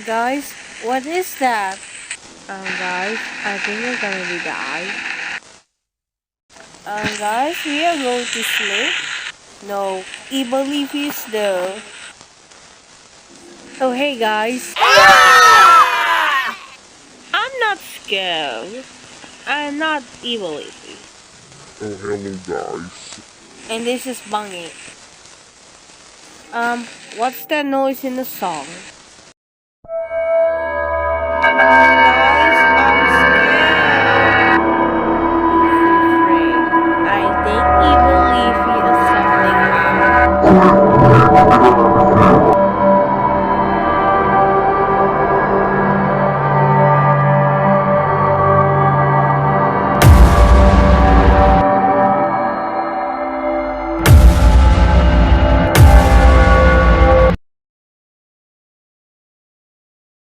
Guys, what is that? Guys, I think we're gonna be die. Guys, we are going to sleep. No, evil leafy is there. Oh, hey guys. I'm not scared. I'm not evil leafy. Oh, hello guys. And this is Bungy. What's that noise in the song?